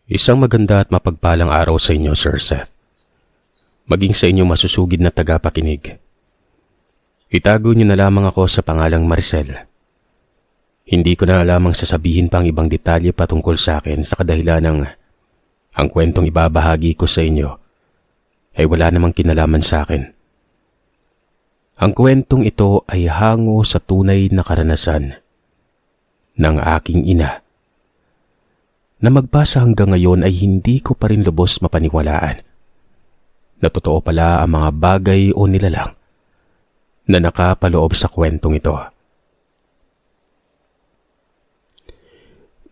Isang maganda at mapagpalang araw sa inyo, Sir Seth. Maging sa inyo masusugid na tagapakinig. Itago niyo na lamang ako sa pangalang Maricel. Hindi ko na lamang sasabihin pang ibang detalye patungkol sa akin sa kadahilan ng ang kwentong ibabahagi ko sa inyo ay wala namang kinalaman sa akin. Ang kwentong ito ay hango sa tunay na karanasan ng aking ina na magbasa hanggang ngayon ay hindi ko pa rin lubos mapaniwalaan na totoo pala ang mga bagay o nilalang na nakapaloob sa kwentong ito.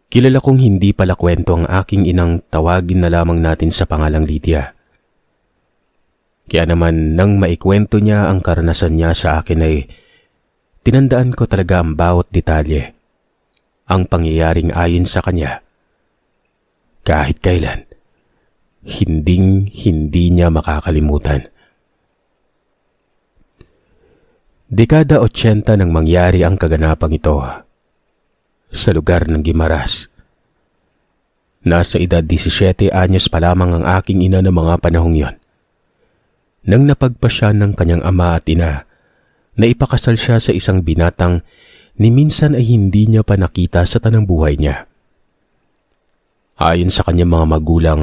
Kilala kong hindi pala kwento ang aking inang tawagin na lamang natin sa pangalang Lydia. Kaya naman nang maikwento niya ang karanasan niya sa akin ay tinandaan ko talaga ang bawat detalye, ang pangyayaring ayon sa kanya. Kahit kailan, hindi niya makakalimutan. Dekada 80 nang mangyari ang kaganapang ito sa lugar ng Guimaras. Nasa edad 17 anyos pa lamang ang aking ina ng mga panahong yon. Nang napagpasya ng kanyang ama at ina na ipakasal siya sa isang binatang ni minsan ay hindi niya pa nakita sa tanang buhay niya. Ayon sa kanyang mga magulang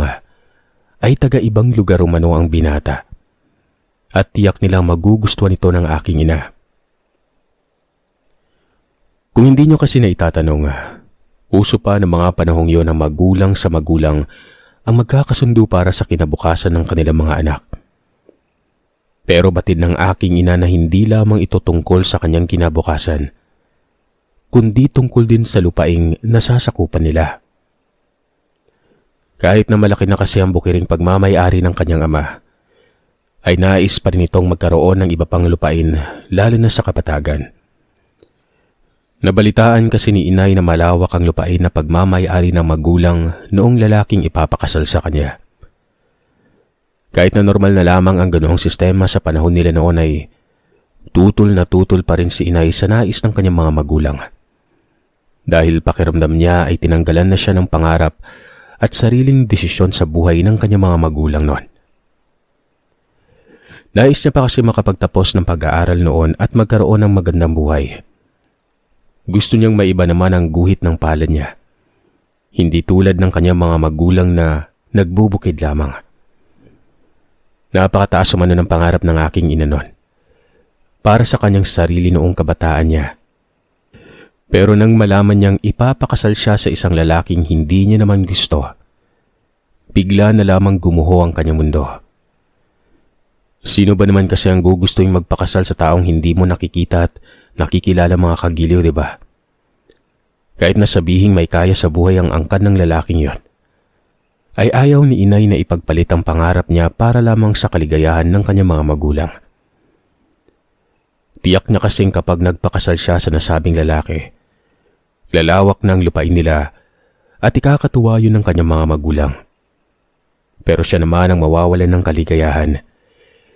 ay taga-ibang lugar umano ang binata at tiyak nilang magugustuhan ito ng aking ina. Kung hindi nyo kasi na itatanong, uso pa ng mga panahong yon ang magulang sa magulang ang magkakasundo para sa kinabukasan ng kanilang mga anak. Pero batid ng aking ina na hindi lamang ito tungkol sa kanyang kinabukasan, kundi tungkol din sa lupaing nasasakupan nila. Kahit na malaki na kasi ang bukiring pagmamay-ari ng kanyang ama, ay nais pa rin itong magkaroon ng iba pang lupain, lalo na sa kapatagan. Nabalitaan kasi ni inay na malawak ang lupain na pagmamay-ari ng magulang noong lalaking ipapakasal sa kanya. Kahit na normal na lamang ang ganoong sistema sa panahon nila noon ay tutol na tutol pa rin si inay sa nais ng kanyang mga magulang. Dahil pakiramdam niya ay tinanggalan na siya ng pangarap at sariling desisyon sa buhay ng kanyang mga magulang noon. Nais niya pa kasi makapagtapos ng pag-aaral noon at magkaroon ng magandang buhay. Gusto niyang maiba naman ang guhit ng palad niya. Hindi tulad ng kanyang mga magulang na nagbubukid lamang. Napakataas umano ng pangarap ng aking ina noon para sa kanyang sarili noong kabataan niya. Pero nang malaman niyang ipapakasal siya sa isang lalaking hindi niya naman gusto, bigla na lamang gumuho ang kanyang mundo. Sino ba naman kasi ang gugustuhin magpakasal sa taong hindi mo nakikita at nakikilala mga kagiliw, di ba? Kahit na sabihing may kaya sa buhay ang angkan ng lalaking yon, ay ayaw ni inay na ipagpalit ang pangarap niya para lamang sa kaligayahan ng kanyang mga magulang. Tiyak niya kasing kapag nagpakasal siya sa nasabing lalaki, lalawak na ang lupain nila at ikakatuwa yun ng kanyang mga magulang. Pero siya naman ang mawawalan ng kaligayahan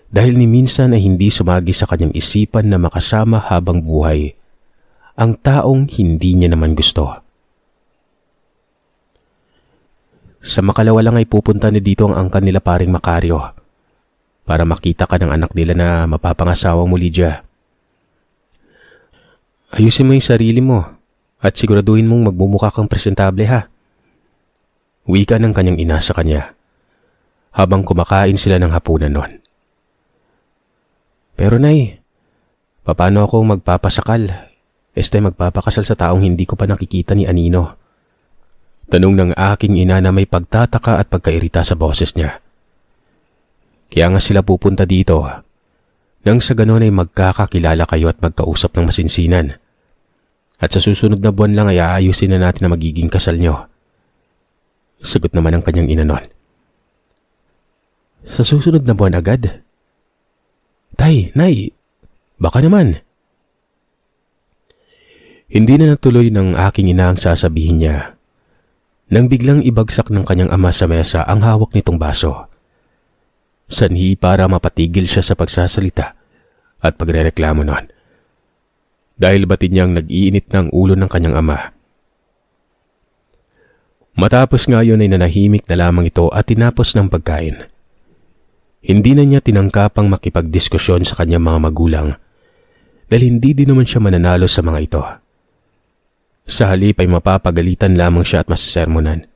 dahil ni minsan ay hindi sumagi sa kanyang isipan na makasama habang buhay ang taong hindi niya naman gusto. Sa makalawa lang ay pupunta na dito ang angkan nila paring Macario para makita ka ng anak nila na mapapangasawa mo, Lydia. Ayusin mo yung sarili mo at siguraduhin mong magmumukha kang presentable, ha? Wika ng kanyang ina sa kanya habang kumakain sila ng hapunan noon. Pero nay, paano ako magpapasakal? Magpapakasal sa taong hindi ko pa nakikita ni Anino. Tanong ng aking ina na may pagtataka at pagkairita sa boses niya. Kaya nga sila pupunta dito. Nang sa ganon ay magkakakilala kayo at magkausap ng masinsinan. At sa susunod na buwan lang ay aayusin na natin na magiging kasal nyo. Sagot naman ang kanyang ina noon. Sa susunod na buwan agad? Tay, nay, baka naman. Hindi na natuloy ng aking ina ang sasabihin niya nang biglang ibagsak ng kanyang ama sa mesa ang hawak nitong baso. Sanhi para mapatigil siya sa pagsasalita at pagrereklamo noon. Dahil batid niyang nag-iinit ng ulo ng kanyang ama. Matapos nga yun ay nanahimik na lamang ito at tinapos ng pagkain. Hindi na niya tinangkapang makipagdiskusyon sa kanyang mga magulang dahil hindi din naman siya mananalo sa mga ito. Sa halip ay mapapagalitan lamang siya at masasermonan.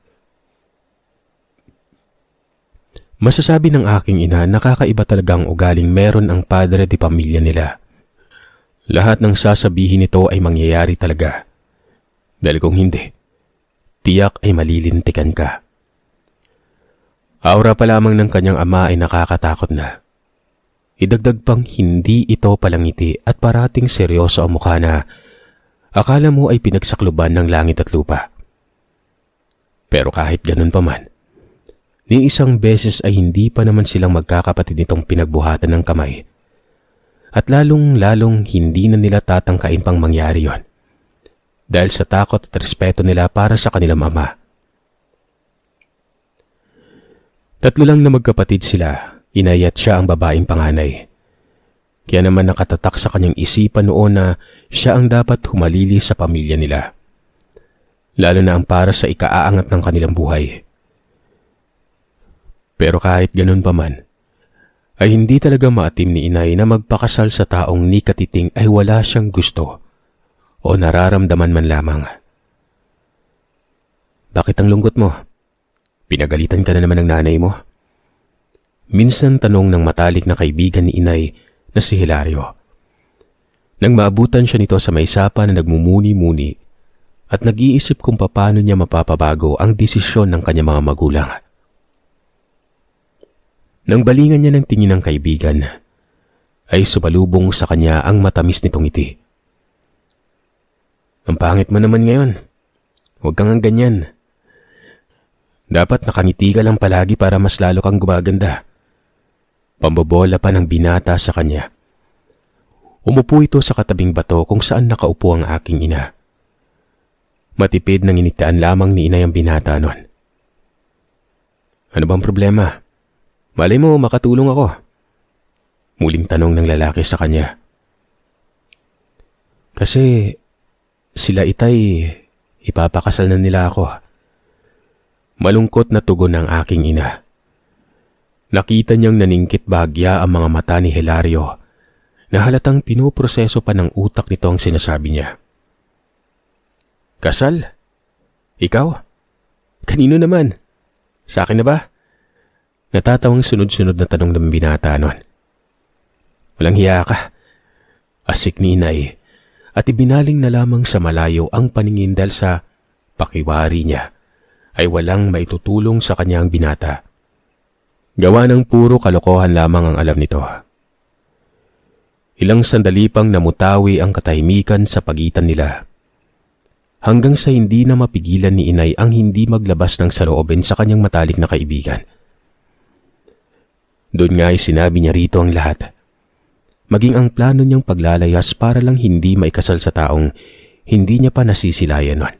Masasabi ng aking ina, nakakaiba talaga ang ugaling meron ang padre de pamilya nila. Lahat ng sasabihin nito ay mangyayari talaga. Dahil kung hindi, tiyak ay malilintikan ka. Aura pa lamang ng kanyang ama ay nakakatakot na. Idagdag pang hindi ito palangiti at parating seryoso ang mukha na akala mo ay pinagsakluban ng langit at lupa. Pero kahit ganun pa man, ni isang beses ay hindi pa naman silang magkakapatid nitong pinagbuhatan ng kamay. At lalong-lalong hindi na nila tatangkain pang mangyari yon. Dahil sa takot at respeto nila para sa kanilang ama. Tatlo lang na magkapatid sila, inay at siya ang babaeng panganay. Kaya naman nakatatak sa kanyang isipan noon na siya ang dapat humalili sa pamilya nila. Lalo na ang para sa ikaaangat ng kanilang buhay. Pero kahit ganun pa man, ay hindi talaga maatim ni inay na magpakasal sa taong ni Katiting ay wala siyang gusto o nararamdaman man lamang. Bakit ang lungkot mo? Pinagalitan ka na naman ng nanay mo? Minsan tanong ng matalik na kaibigan ni inay na si Hilario. Nang maabutan siya nito sa may sapa na nagmumuni-muni at nag-iisip kung paano niya mapapabago ang desisyon ng kanyang mga magulang. Nang balingan niya ng tingin ng kaibigan, ay sumalubong sa kanya ang matamis nitong ngiti. Ang pangit mo naman ngayon. Huwag kang ganyan. Dapat nakangiti ka lang palagi para mas lalo kang gumaganda. Pambobola pa ng binata sa kanya. Umupo ito sa katabing bato kung saan nakaupo ang aking ina. Matipid nang initaan lamang ni inay ang binata nun. Ano bang problema? Malay mo, makatulong ako. Muling tanong ng lalaki sa kanya. Kasi sila itay, ipapakasal na nila ako. Malungkot na tugon ng aking ina. Nakita niyang naningkit bahagya ang mga mata ni Hilario na halatang pinuproseso pa ng utak nito ang sinasabi niya. Kasal? Ikaw? Kanino naman? Sa akin na ba? Natatawang sunod-sunod na tanong ng binata nun. Walang hiya ka. Asik ni inay at ibinaling na lamang sa malayo ang paningin dahil sa pakiwari niya ay walang maitutulong sa kanyang binata. Gawa ng puro kalokohan lamang ang alam nito. Ilang sandali pang namutawi ang katahimikan sa pagitan nila. Hanggang sa hindi na mapigilan ni inay ang hindi maglabas ng saloobin sa kanyang matalik na kaibigan. Doon nga ay sinabi niya rito ang lahat. Maging ang plano niyang paglalayas para lang hindi maikasal sa taong hindi niya pa nasisilayan nun.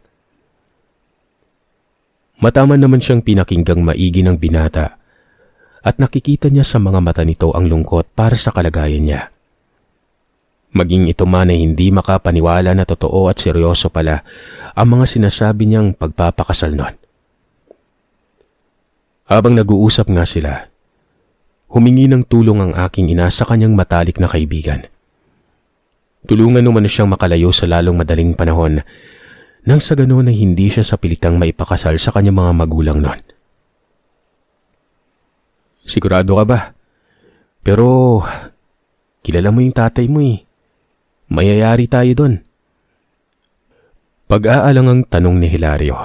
Matama naman siyang pinakinggang maigi ng binata at nakikita niya sa mga mata nito ang lungkot para sa kalagayan niya. Maging ito man ay hindi makapaniwala na totoo at seryoso pala ang mga sinasabi niyang pagpapakasal nun. Habang nag-uusap nga sila, humingi ng tulong ang aking ina sa kanyang matalik na kaibigan. Tulungan naman siyang makalayo sa lalong madaling panahon nang sa ganoon ay hindi siya sa pilitang maipakasal sa kanyang mga magulang nun. Sigurado ka ba? Pero kilala mo yung tatay mo eh. Mayayari tayo doon. Pag-aalangang tanong ni Hilario.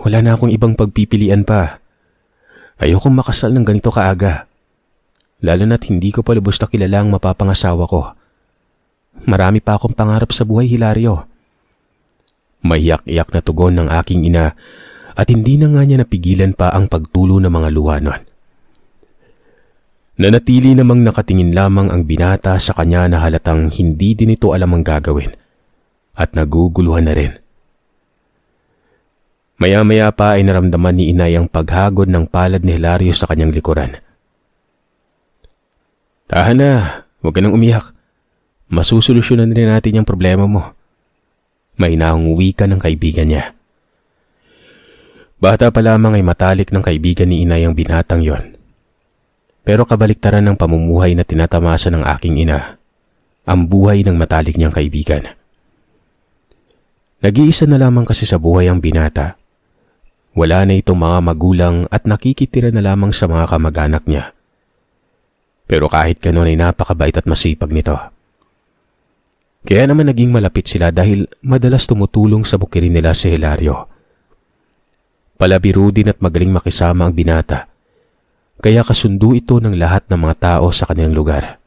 Wala na akong ibang pagpipilian pa. Ayokong makasal ng ganito kaaga. Lalo na't hindi ko pa lubos na kilala ang mapapangasawa ko. Marami pa akong pangarap sa buhay, Hilario. Maiyak-iyak na tugon ng aking ina at hindi na nga niya napigilan pa ang pagtulo ng mga luha nun. Nanatili namang nakatingin lamang ang binata sa kanya na halatang hindi din ito alam ang gagawin at naguguluhan na rin. Maya-maya pa ay naramdaman ni inay ang paghagod ng palad ni Hilario sa kanyang likuran. Tahan na, huwag ka nang umiyak. Masusolusyonan rin natin yung problema mo. Mainahong wika ng kaibigan niya. Bata pa lamang ay matalik ng kaibigan ni inay ang binatang yon. Pero kabaliktaran ng pamumuhay na tinatamasa ng aking ina, ang buhay ng matalik niyang kaibigan. Nag-iisa na lamang kasi sa buhay ang binata. Wala na itong mga magulang at nakikitira na lamang sa mga kamag-anak niya. Pero kahit gano'n ay napakabait at masipag nito. Kaya naman naging malapit sila dahil madalas tumutulong sa bukirin nila si Hilario. Palabiro din at magaling makisama ang binata. Kaya kasundo ito ng lahat ng mga tao sa kanilang lugar.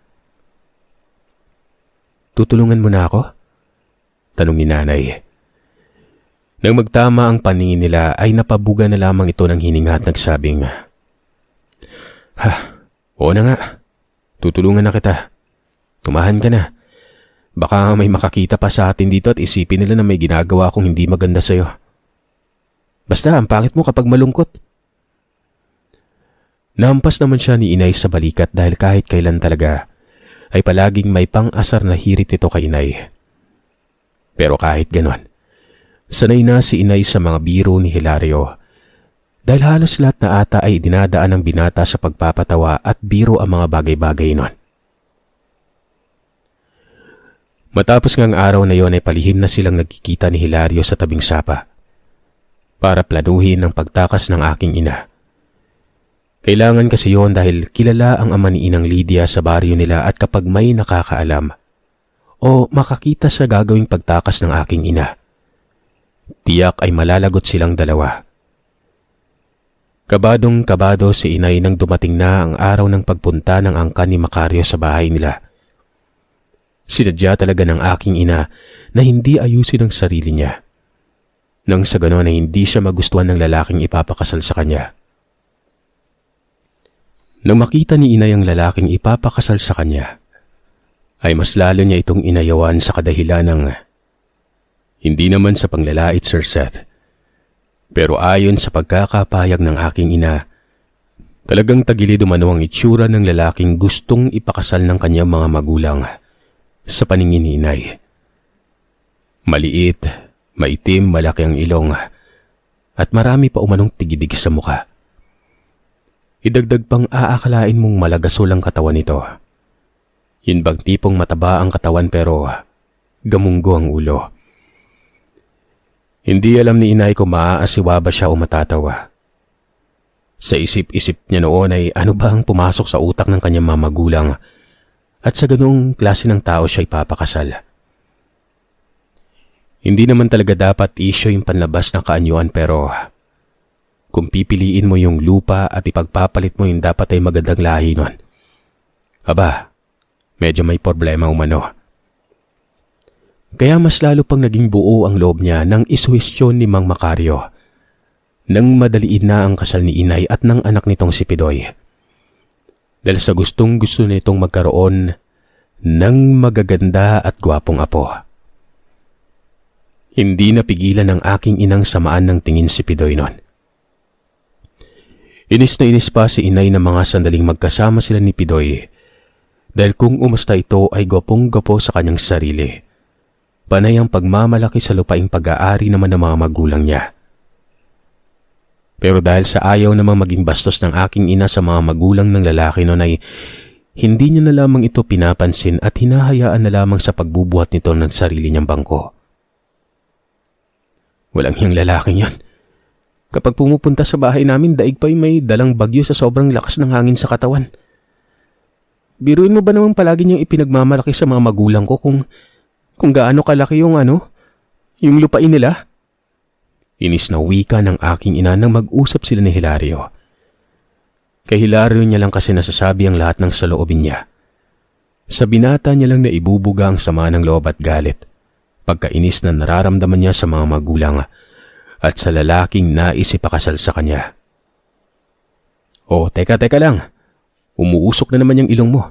"Tutulungan mo na ako?" tanong ni nanay. Nang magtama ang paningin nila ay napabuga na lamang ito ng hininga at nagsabing, Oo na nga. Tutulungan na kita. Tumahan ka na. Baka may makakita pa sa atin dito at isipin nila na may ginagawa akong hindi maganda sa'yo. Basta, ang pangit mo kapag malungkot." Nahampas naman siya ni inay sa balikat dahil kahit kailan talaga ay palaging may pang-asar na hirit ito kay inay. Pero kahit ganon, sanay na si inay sa mga biro ni Hilario dahil halos lahat na ata ay dinadaan ng binata sa pagpapatawa at biro ang mga bagay-bagay nun. Matapos ngang araw na yon ay palihim na silang nagkikita ni Hilario sa tabing sapa para planuhin ang pagtakas ng aking ina. Kailangan kasi yon dahil kilala ang ama ni Inang Lydia sa baryo nila at kapag may nakakaalam o makakita sa gagawing pagtakas ng aking ina, tiyak ay malalagot silang dalawa. Kabadong-kabado si inay nang dumating na ang araw ng pagpunta ng angkan ni Macario sa bahay nila. Sinadya talaga ng aking ina na hindi ayusin ang sarili niya. Nang sa ganon ay hindi siya magustuhan ng lalaking ipapakasal sa kanya. Nang makita ni inay ang lalaking ipapakasal sa kanya, ay mas lalo niya itong inayawan sa kadahilan ng hindi naman sa panglalait, Sir Seth. Pero ayon sa pagkakapayag ng aking ina, talagang tagilid umano ang itsura ng lalaking gustong ipakasal ng kanyang mga magulang sa paningin ni inay. Maliit, maitim, malaki ang ilong, at marami pa umanong tigidig sa muka. Idagdag pang aakalain mong malagasol ang katawan nito. Yun bang tipong mataba ang katawan pero gamunggo ang ulo. Hindi alam ni inay kung maaasiwa ba siya o matatawa. Sa isip-isip niya noon ay ano ba ang pumasok sa utak ng kanyang mga magulang at sa ganung klase ng tao siya ipapakasal. Hindi naman talaga dapat isyo yung panlabas ng kaanyuan pero kung pipiliin mo yung lupa at ipagpapalit mo yung dapat ay magandang lahi nun, aba, medyo may problema umano. Kaya mas lalo pang naging buo ang loob niya nang isuhestyon ni Mang Macario nang madaliin na ang kasal ni inay at ng anak nitong si Pidoy. Dahil sa gustong-gusto nitong magkaroon ng magaganda at gwapong apo. Hindi napigilan ng aking inang samaan ng tingin si Pidoy nun. Inis na inis pa si inay na mga sandaling magkasama sila ni Pidoy dahil kung umusta ito ay gopong-gopo sa kanyang sarili. Panay ang pagmamalaki sa lupaing pag-aari naman ng mga magulang niya. Pero dahil sa ayaw namang maging bastos ng aking ina sa mga magulang ng lalaki noon ay hindi niya na lamang ito pinapansin at hinahayaan na lamang sa pagbubuhat nito ng sarili niyang bangko. Walang hiyang lalaking yan. Kapag pumupunta sa bahay namin, daig pa'y may dalang bagyo sa sobrang lakas ng hangin sa katawan. Biruin mo ba naman palagi niyang ipinagmamalaki sa mga magulang ko kung gaano kalaki yung yung lupain nila? Inis na wika ng aking ina nang mag-usap sila ni Hilario. Kay Hilario niya lang kasi nasasabi ang lahat ng saloobin niya. Sa binata niya lang na ibubuga ang sama ng loob at galit, pagkainis na nararamdaman niya sa mga magulang at sa lalaking nais ipakasal sa kanya. Teka lang. Umuusok na naman yung ilong mo.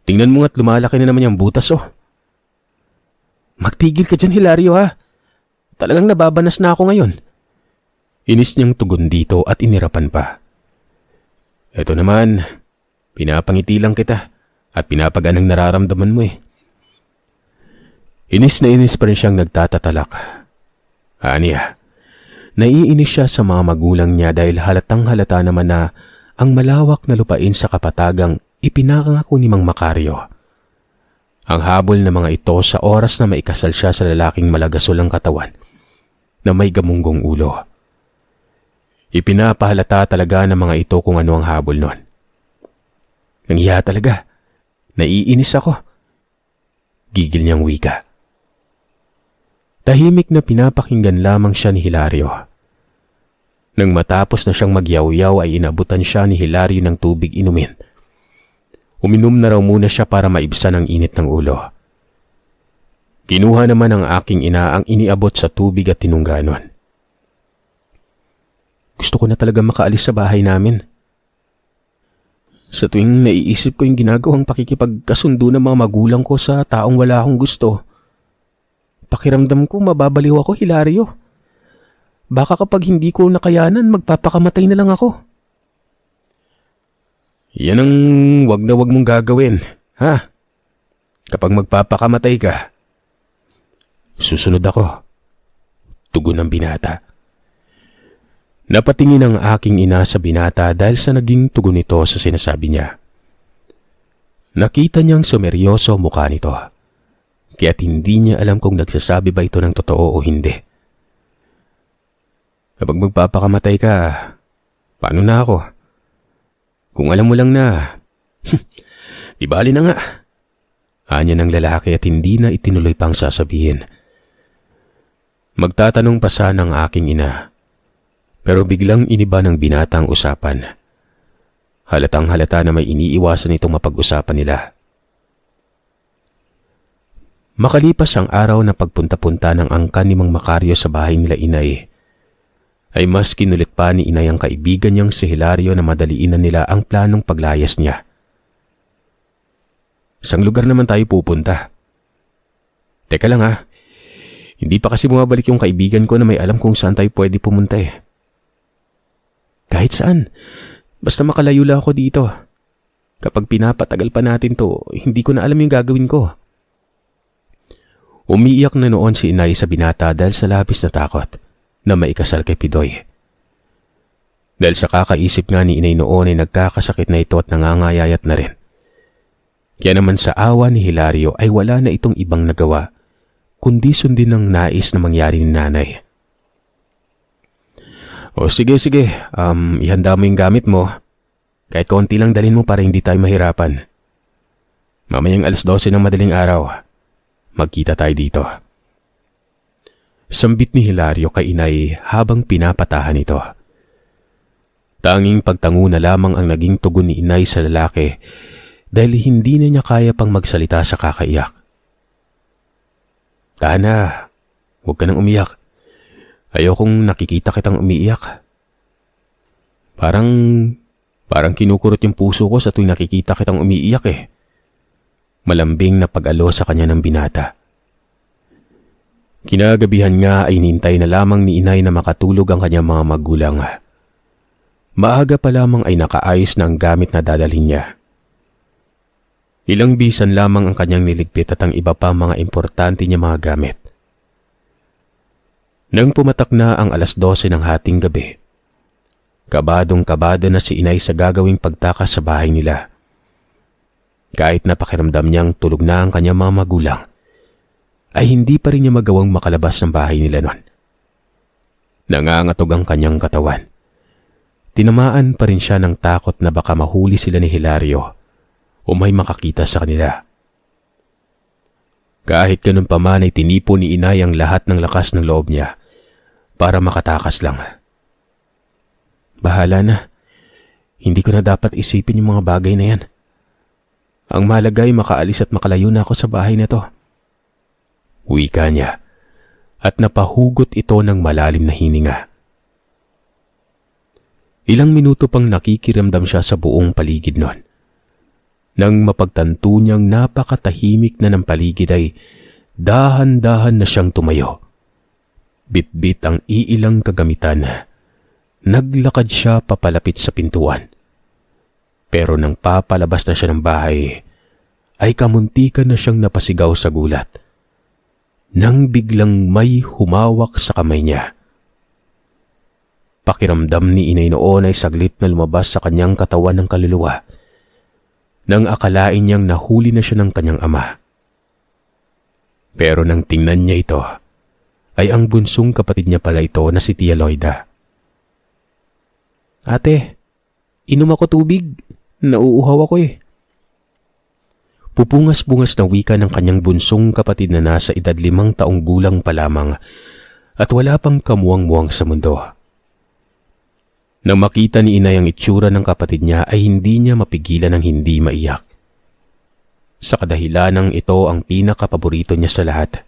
Tingnan mo nga't lumalaki na naman yung butas Magtigil ka dyan, Hilario ha. Talagang nababanas na ako ngayon. Inis niyang tugon dito at inirapan pa. Eto naman, pinapangiti lang kita at pinapagaan ang nararamdaman mo Inis na inis pa rin siyang nagtatatalak. Aniya, Naiinis siya sa mga magulang niya dahil halatang halata naman na ang malawak na lupain sa Kapatagang ipinangako ni Mang Macario. Ang habol ng mga ito sa oras na maikasal siya sa lalaking malagasol ang katawan na may gamunggong ulo. Ipinapahalata talaga ng mga ito kung ano ang habol nun. Nangiya talaga. Naiinis ako. Gigil niyang wika. Tahimik na pinapakinggan lamang siya ni Hilario. Nang matapos na siyang magyaw-yaw ay inabutan siya ni Hilario ng tubig inumin. Uminom na raw muna siya para maibsan ang init ng ulo. Kinuha naman ng aking ina ang iniabot sa tubig at tinungganon. Gusto ko na talaga makaalis sa bahay namin. Sa tuwing naiisip ko yung ginagawang pakikipagkasundo ng mga magulang ko sa taong wala akong gusto, pakiramdam ko mababaliw ako, Hilario. Baka kapag hindi ko nakayanan, magpapakamatay na lang ako. Yan ang wag na wag mong gagawin, ha? Kapag magpapakamatay ka, susunod ako. Tugon ng binata. Napatingin ang aking ina sa binata dahil sa naging tugon nito sa sinasabi niya. Nakita niyang sumeryoso mukha nito, kaya't hindi niya alam kung nagsasabi ba ito ng totoo o hindi. Kapag magpapakamatay ka, paano na ako? Kung alam mo lang na, di bali na nga. Anya ng lalaki at hindi na itinuloy pang sasabihin. Magtatanong pa sana ang aking ina, pero biglang iniba ng binata ang usapan. Halatang halata na may iniiwasan itong mapag-usapan nila. Makalipas ang araw na pagpunta-punta ng angkan ni Mang Macario sa bahay nila inay, ay mas kinulit pa ni inay ang kaibigan niyang si Hilario na madaliinan nila ang planong paglayas niya. Isang lugar naman tayo pupunta. Teka lang ha, hindi pa kasi bumabalik yung kaibigan ko na may alam kung saan tayo pwede pumunta eh. Kahit saan, basta makalayo lang ako dito. Kapag pinapatagal pa natin to, hindi ko na alam yung gagawin ko. Umiiyak na noon si inay sa binata dahil sa labis na takot na maikasal kay Pidoy. Dahil sa kakaisip nga ni inay noon ay nagkakasakit na ito at nangangayayat na rin. Kaya naman sa awa ni Hilario ay wala na itong ibang nagawa, kundi sundin ng nais na mangyari ni nanay. O sige, ihanda mo yung gamit mo. Kahit konti lang dalhin mo para hindi tayo mahirapan. Mamayang 12:00 ng madaling araw, magkita tayo dito. Sambit ni Hilario kay inay habang pinapatahan ito. Tanging pagtango na lamang ang naging tugon ni inay sa lalaki dahil hindi na niya kaya pang magsalita sa kakaiyak. Tahan na, huwag ka nang umiyak. Ayokong nakikita kitang umiiyak. Parang kinukurot yung puso ko sa tuwing nakikita kitang umiiyak eh. Malambing na pag-alo sa kanya ng binata. Kinagabihan nga ay nintay na lamang ni inay na makatulog ang kanyang mga magulang. Maaga pa lamang ay nakaayos na ang gamit na dadalhin niya. Ilang bisan lamang ang kanyang niligpit at ang iba pa mga importante niya mga gamit. Nang pumatak na ang 12:00 ng hating gabi, kabadong-kabada na si inay sa gagawing pagtakas sa bahay nila. Kahit napakiramdam niyang tulog na ang kanyang mga magulang, ay hindi pa rin niya magawang makalabas ng bahay nila nun. Nangangatog ang kanyang katawan. Tinamaan pa rin siya ng takot na baka mahuli sila ni Hilario o may makakita sa kanila. Kahit ganun pa man ay tinipo ni inay ang lahat ng lakas ng loob niya para makatakas lang. Bahala na. Hindi ko na dapat isipin yung mga bagay na yan. Ang mahalaga ay makaalis at makalayo na ako sa bahay na to. Wika niya at napahugot ito ng malalim na hininga. Ilang minuto pang nakikiramdam siya sa buong paligid nun. Nang mapagtanto niyang napakatahimik na ng paligid ay dahan-dahan na siyang tumayo. Bit-bit ang iilang kagamitan. Naglakad siya papalapit sa pintuan. Pero nang papalabas na siya ng bahay, ay kamuntikan na siyang napasigaw sa gulat. Nang biglang may humawak sa kamay niya. pakiramdam ni inay noon ay saglit na lumabas sa kanyang katawan ng kaluluwa nang akalain niyang nahuli na siya ng kanyang ama. Pero nang tingnan niya ito, ay ang bunsong kapatid niya pala ito na si Tia Loida. "Ate, inom ako tubig. Nauuhaw ako eh." Pupungas-bungas na wika ng kanyang bunsong kapatid na nasa edad 5 taong gulang pa lamang at wala pang kamuwang-muwang sa mundo. Nang makita ni inay ang itsura ng kapatid niya ay hindi niya mapigilan ng hindi maiyak. Sa kadahilanang ito ang pinakapaborito niya sa lahat.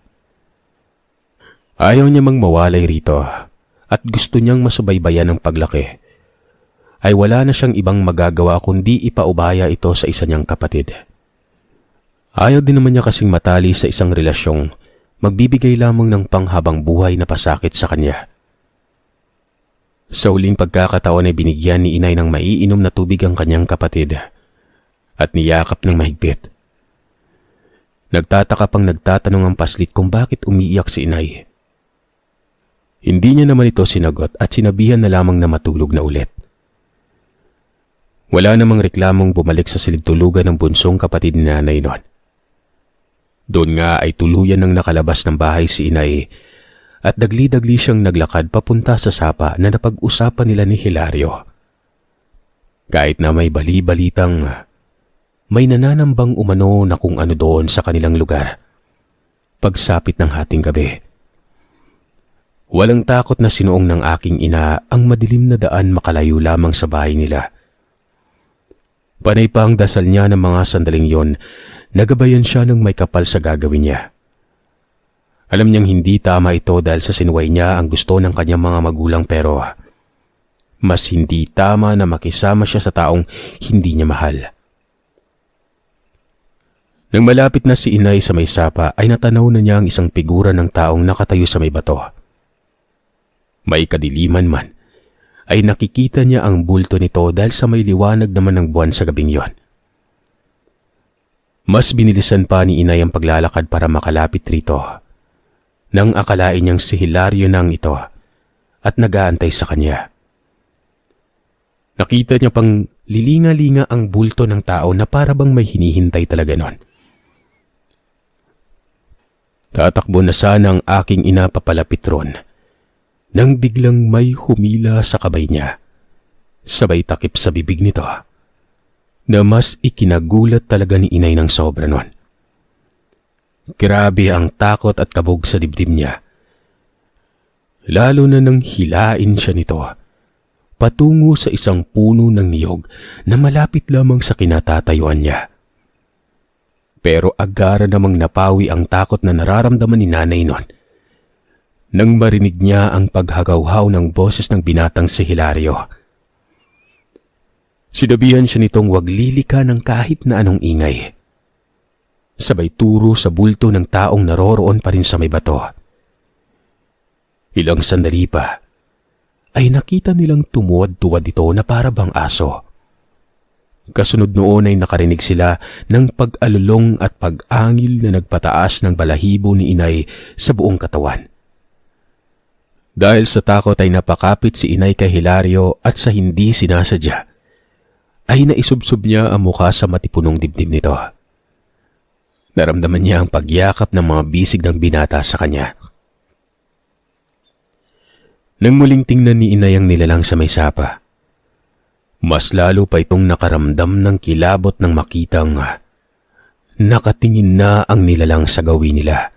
Ayaw niya mang mawalay rito at gusto niyang masubaybayan ang paglaki. Ay wala na siyang ibang magagawa kundi ipaubaya ito sa isa niyang kapatid. Ayaw din naman niya kasing matali sa isang relasyong magbibigay lamang ng panghabang buhay na pasakit sa kanya. Sa huling pagkakataon ay binigyan ni inay ng maiinom na tubig ang kanyang kapatid at niyakap ng mahigpit. Nagtataka pang nagtatanong ang paslit kung bakit umiiyak si inay. Hindi niya naman ito sinagot at sinabihan na lamang na matulog na ulit. Wala namang reklamong bumalik sa silid-tulugan ng bunsong kapatid ni nanay noon. Doon nga ay tuluyan ng nakalabas ng bahay si inay at dagli-dagli siyang naglakad papunta sa sapa na napag-usapan nila ni Hilario. Kahit na may bali-balitang may nananambang umano na kung ano doon sa kanilang lugar. Pagsapit ng hating gabi, walang takot na sinuong ng aking ina ang madilim na daan makalayo lamang sa bahay nila. Panay pa ang dasal niya ng mga sandaling yon, nagabayan siya ng may kapal sa gagawin niya. Alam niyang hindi tama ito dahil sa sinuway niya ang gusto ng kanyang mga magulang pero mas hindi tama na makisama siya sa taong hindi niya mahal. Nang malapit na si inay sa may sapa ay natanaw na niya ang isang figura ng taong nakatayo sa may bato. May kadiliman man, ay nakikita niya ang bulto nito dahil sa may liwanag naman ng buwan sa gabing yon. Mas binilisan pa ni inay ang paglalakad para makalapit rito, nang akalain niyang si Hilario nang ito at nag-aantay sa kanya. Nakita niya pang lilinga-linga ang bulto ng tao na para bang may hinihintay talaga nun. Tatakbo na sana ang aking ina papalapit ron, nang biglang may humila sa kabay niya. Sabay takip sa bibig nito, na mas ikinagulat talaga ni inay ng sobra nun. Grabe ang takot at kabog sa dibdib niya. Lalo na nang hilain siya nito, patungo sa isang puno ng niyog na malapit lamang sa kinatatayuan niya. Pero agara namang napawi ang takot na nararamdaman ni nanay nun nang marinig niya ang paghagawhaw ng boses ng binatang si Hilario. Sinabihan siya nitong wag lilika ng kahit na anong ingay. Sabay turo sa bulto ng taong naroroon pa rin sa may bato. Ilang sandali pa ay nakita nilang tumuwad-tuwad ito na para bang aso. Kasunod noon ay nakarinig sila ng pag-alulong at pag-angil na nagpataas ng balahibo ni inay sa buong katawan. Dahil sa takot ay napakapit si inay kay Hilario at sa hindi sinasadya, ay naisubsob niya ang mukha sa matipunong dibdib nito. Naramdaman niya ang pagyakap ng mga bisig ng binata sa kanya. Nang muling tingnan ni inay ang nilalang sa may sapa, mas lalo pa itong nakaramdam ng kilabot ng makitang nakatingin na ang nilalang sa gawin nila.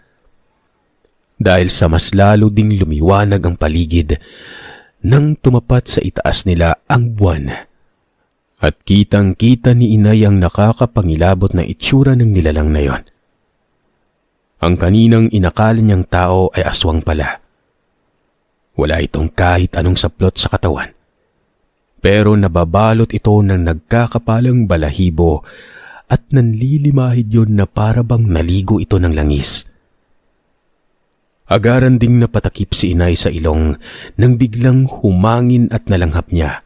Dahil sa mas lalo ding lumiwanag ang paligid nang tumapat sa itaas nila ang buwan. At kitang-kita ni inay ang nakakapangilabot na itsura ng nilalang na yon. Ang kaninang inakala niyang tao ay aswang pala. Wala itong kahit anong saplot sa katawan. Pero nababalot ito ng nagkakapalang balahibo at nanlilimahid yon na para bang naligo ito ng langis. Agaran ding napatakip si inay sa ilong nang biglang humangin at nalanghap niya.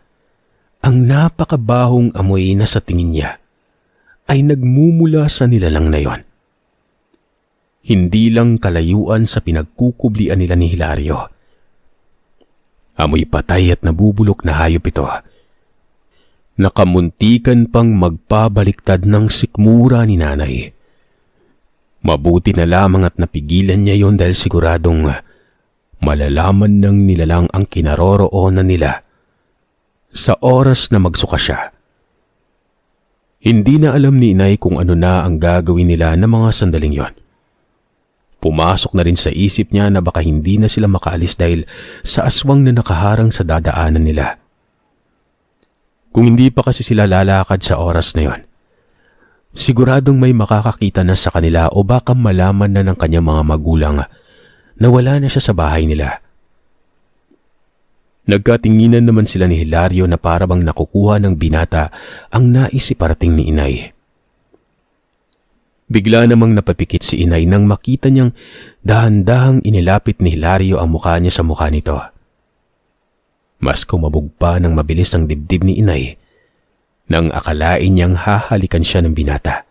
Ang napakabahong amoy na sa tingin niya ay nagmumula sa nilalang na yon. Hindi lang kalayuan sa pinagkukublian nila ni Hilario. Amoy patay at nabubulok na hayop ito. Nakamuntikan pang magpabaliktad ng sikmura ni nanay. Mabuti na lamang at napigilan niya yon dahil siguradong malalaman ng nilalang ang kinaroroonan nila sa oras na magsuka siya. Hindi na alam ni inay kung ano na ang gagawin nila ng mga sandaling yon. Pumasok na rin sa isip niya na baka hindi na sila makaalis dahil sa aswang na nakaharang sa dadaanan nila. Kung hindi pa kasi sila lalakad sa oras na yon, siguradong may makakakita na sa kanila o baka malaman na ng kanyang mga magulang na wala na siya sa bahay nila. Nagkatinginan naman sila ni Hilario na para bang nakukuha ng binata ang naisiparating ni inay. Bigla namang napapikit si inay nang makita niyang dahan-dahang inilapit ni Hilario ang mukha niya sa mukha nito. Mas kumabog pa ng mabilis ang dibdib ni inay nang akalain niyang hahalikan siya ng binata.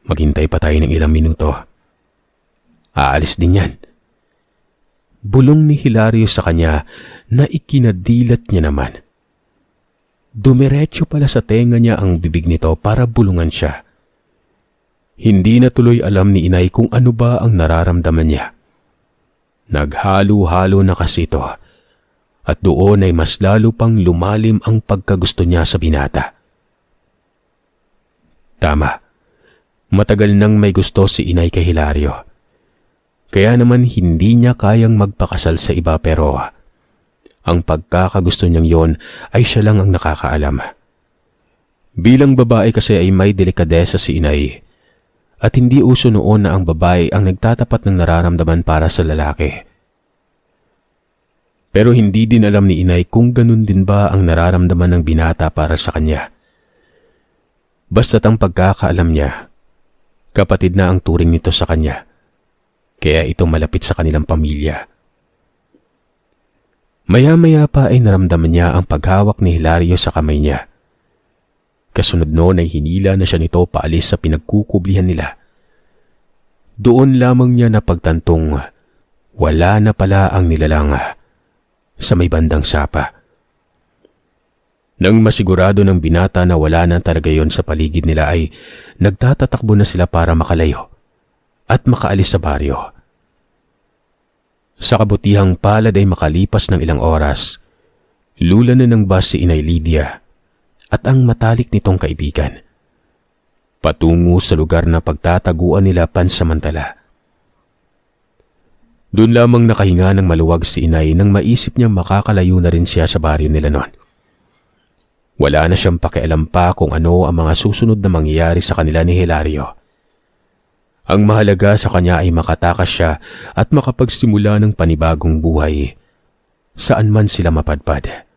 Maghintay pa tayo ng ilang minuto. Aalis din yan. Bulong ni Hilario sa kanya na ikinadilat niya naman. Dumiretso pala sa tenga niya ang bibig nito para bulungan siya. Hindi na tuloy alam ni inay kung ano ba ang nararamdaman niya. Naghalo-halo na kasi ito at doon ay mas lalo pang lumalim ang pagkagusto niya sa binata. Tama, matagal nang may gusto si inay kay Hilario. Kaya naman hindi niya kayang magpakasal sa iba pero ang pagkakagusto niyang yon ay siya lang ang nakakaalam. Bilang babae kasi ay may delikadesa si inay at hindi uso noon na ang babae ang nagtatapat ng nararamdaman para sa lalaki. Pero hindi din alam ni inay kung ganun din ba ang nararamdaman ng binata para sa kanya. Basta't ang pagkakaalam niya, kapatid na ang turing nito sa kanya, kaya ito malapit sa kanilang pamilya. Maya-maya pa ay naramdaman niya ang paghawak ni Hilario sa kamay niya. Kasunod noon ay hinila na siya nito paalis sa pinagkukublihan nila. Doon lamang niya napagtantong wala na pala ang nilalang sa may bandang sapa. Nang masigurado ng binata na wala na talaga yon sa paligid nila ay nagtatatakbo na sila para makalayo at makaalis sa baryo. Sa kabutihang palad ay makalipas ng ilang oras, lula na ng bus si Inay Lydia at ang matalik nitong kaibigan, patungo sa lugar na pagtataguan nila pansamantala. Doon lamang nakahinga ng maluwag si Inay nang maisip niyang makakalayo na rin siya sa baryo nila noon. Wala na siyang pakialam pa kung ano ang mga susunod na mangyayari sa kanila ni Hilario. Ang mahalaga sa kanya ay makatakas siya at makapagsimula ng panibagong buhay saan man sila mapadpad.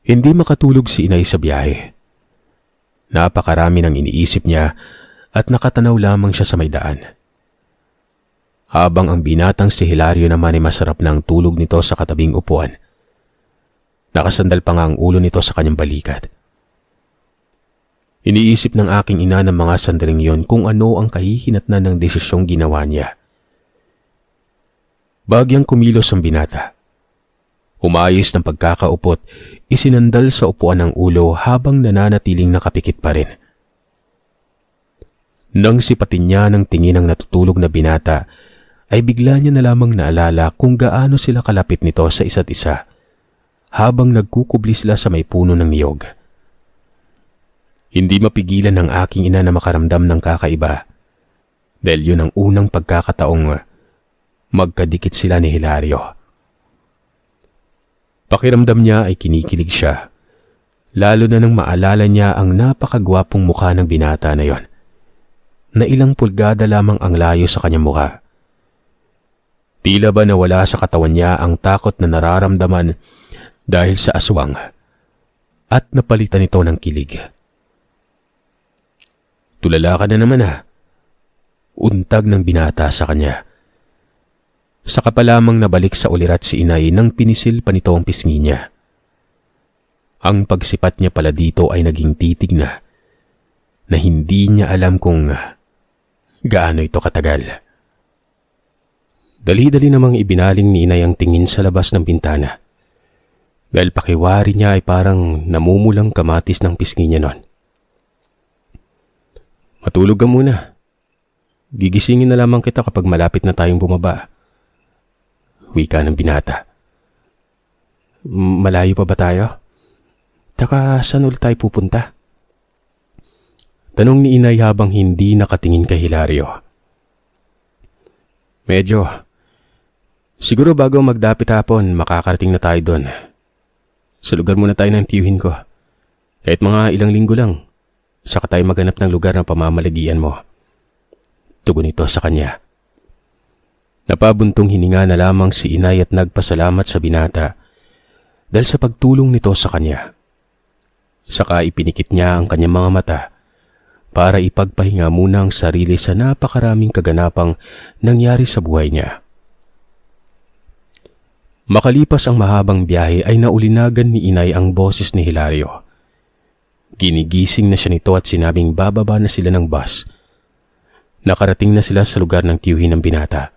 Hindi makatulog si inay sa biyahe. Napakarami ng iniisip niya at nakatanaw lamang siya sa may daan. Habang ang binatang si Hilario naman ay masarap na ang tulog nito sa katabing upuan. Nakasandal pa nga ang ulo nito sa kanyang balikat. Iniisip ng aking ina ng mga sandaling yon kung ano ang kahihinatnan ng desisyong ginawa niya. Bagyang kumilos ang binata. Umayos ng pagkakaupot, isinandal sa upuan ng ulo habang nananatiling nakapikit pa rin. Nang sipatin niya ng tingin ng natutulog na binata, ay bigla niya na lamang naalala kung gaano sila kalapit nito sa isa't isa habang nagkukubli sila sa may puno ng niyog. Hindi mapigilan ng aking ina na makaramdam ng kakaiba dahil yun ang unang pagkakataong magkadikit sila ni Hilario. Pakiramdam niya ay kinikilig siya, lalo na nang maalala niya ang napakagwapong mukha ng binata na yon, na ilang pulgada lamang ang layo sa kanyang mukha. Tila ba nawala sa katawan niya ang takot na nararamdaman dahil sa aswang at napalitan ito ng kilig. Tulala ka na naman untag ng binata sa kanya. Saka pa lamang nabalik sa ulirat si inay nang pinisil pa nito ang pisngi niya. Ang pagsipat niya pala dito ay naging titig na hindi niya alam kung gaano ito katagal. Dali-dali namang ibinaling ni inay ang tingin sa labas ng bintana. Dahil pakiwari niya ay parang namumulang kamatis ng pisngi niya nun. Matulog ka muna. Gigisingin na lamang kita kapag malapit na tayong bumaba. Wika ng binata. Malayo pa ba tayo? Taka saan ulit tayo pupunta? Tanong ni inay habang hindi nakatingin kay Hilario. Medyo. Siguro bago magdapit hapon, makakarating na tayo doon. Sa lugar muna tayo ng tiyuhin ko. Kahit mga ilang linggo lang, saka tayo maghanap ng lugar na pamamalagian mo. Tugon ito sa kanya. Napabuntong hininga na lamang si inay at nagpasalamat sa binata dahil sa pagtulong nito sa kanya. Saka ipinikit niya ang kanyang mga mata para ipagpahinga muna ang sarili sa napakaraming kaganapang nangyari sa buhay niya. Makalipas ang mahabang biyahe ay naulinagan ni inay ang boses ni Hilario. Ginigising na siya nito at sinabing bababa na sila ng bus. Nakarating na sila sa lugar ng tiyuhin ng binata.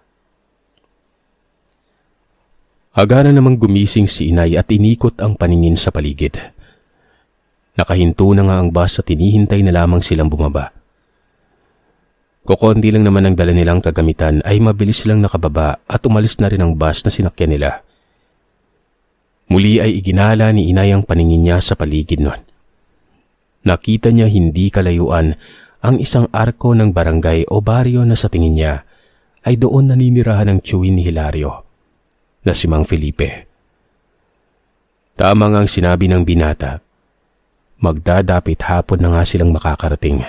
Agad na namang gumising si inay at inikot ang paningin sa paligid. Nakahinto na nga ang bus at hinihintay na lamang silang bumaba. Kukonti lang naman ang dala nilang kagamitan ay mabilis silang nakababa at umalis na rin ang bus na sinakyan nila. Muli ay iginala ni inay ang paningin niya sa paligid nun. Nakita niya hindi kalayuan ang isang arko ng barangay o baryo na sa tingin niya ay doon naninirahan ng tiyuhin ni Hilario na si Mang Felipe. Tama nga ang sinabi ng binata. Magdadapit hapon na nga silang makakarating.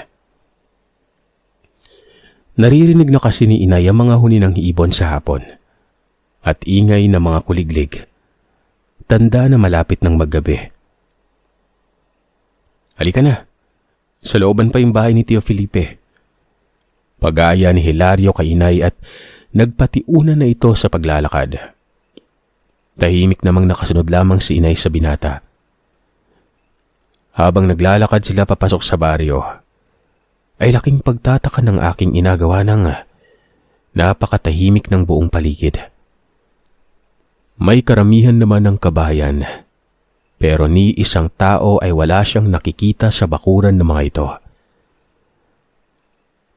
Naririnig na kasi ni inay ang mga huni ng ibon sa hapon at ingay ng mga kuliglig. Tanda na malapit ng maggabi. Halika na. Sa looban pa yung bahay ni Tio Felipe. Pag-aaya ni Hilario kay inay at nagpatiuna na ito sa paglalakad. Tahimik namang nakasunod lamang si inay sa binata. Habang naglalakad sila papasok sa baryo, ay laking pagtataka ng aking inagawa ng napakatahimik ng buong paligid. May karamihan naman ng kabahayan, pero ni isang tao ay wala siyang nakikita sa bakuran ng mga ito.